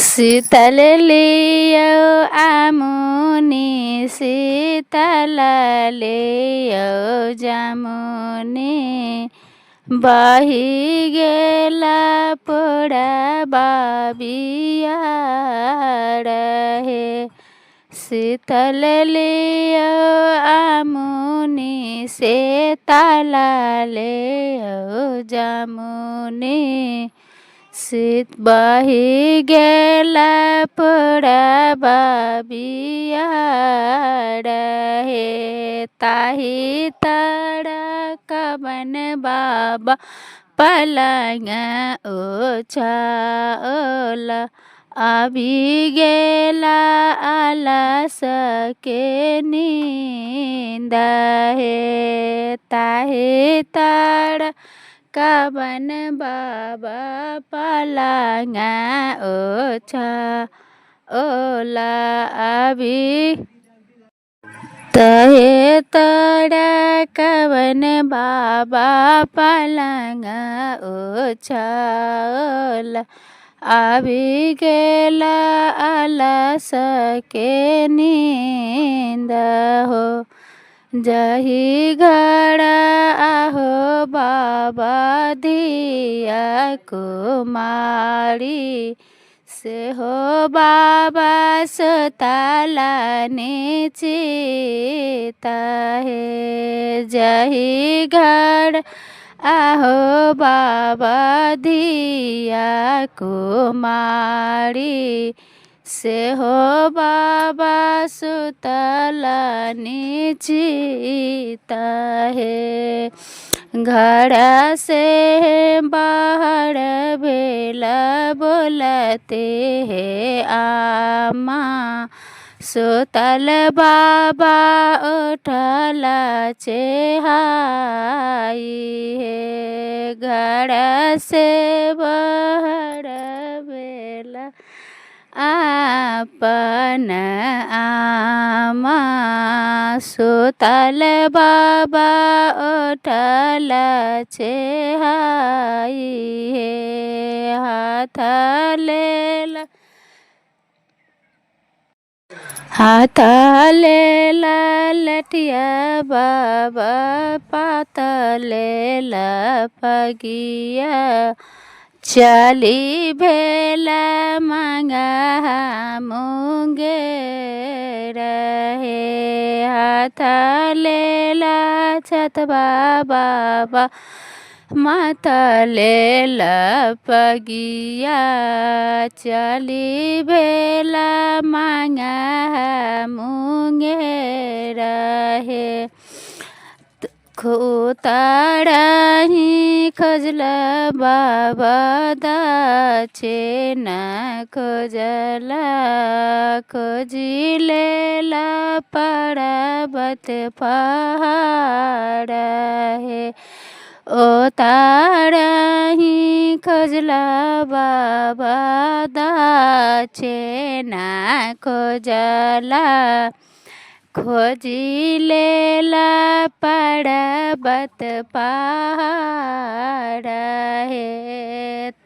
शीतल लियो आमुनी शीतल लियो जामुनी बही गेला पोड़ा बाबिया रहे। शीतल लियो आमुनी शीतल लियो जामुनी शीत बही गेला पोड़ा बाबिया रहे। ताही तारा कवन बाबा पलंग ओछाओला अभी गेला आलस के नींद है। ताही तारा कवन बाबा पलंग ओछाओला अभी तहे तोड़ा कवन बाबा पलंग ओछाओला अभी गेला आलस के नींद हो। जही घड़ा आहो बाबा दिया कुमारी से हो बाबा सुतला चिता है। जही घड़ आहो बाबा दिया कुमारी से हो बाबा सुतला चिता है। घड़ा से बाहर भेला बोलते हैं आमा सुतल बाबा उठला चेहाई है। घड़ा से बाहर भेला आपन आमा सुतल बाबा उठला चेहाई है। हाथ लेला लठिया बाबा पातलेला पगिया चली भेला मांगा मुंगे रहे। हाथ लेला छतबा बाबा माथा लेला पगिया चली भेला मांगा मुंगे रहे। खोताड़ाही खोजला बाबा दाचे न खोजला खोजी लेला पर्वत पहाड़ है। ओ ताड़ाही खोजला बाबा दाचे न खोजला खोजी लेला पर्वत पहाड़ है।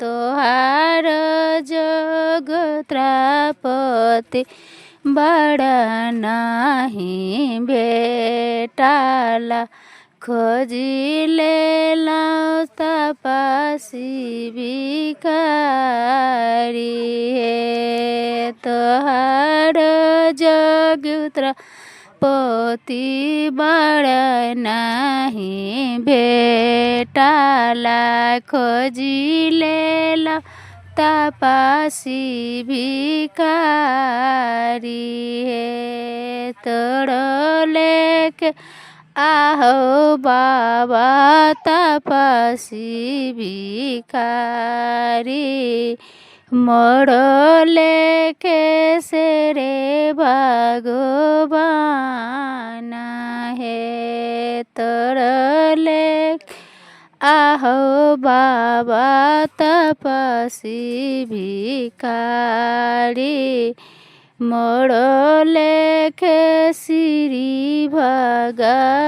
तोहार जोगत्रपति बड़ा नहीं भेटाला खोजी लेला तपसी भिखारी है। तोहार जोगत्र पोती बड़ा नहीं भेटाला खोजी लेला तपसी भिखारी है। तोड़ो लेके आहो बाबा तपसी भिखारी मोड़ो लेके सेरे भगवान है। तोड़ो लेके आहो बाबा तपसी भिखारी मोड़ो लेके श्री भगवान।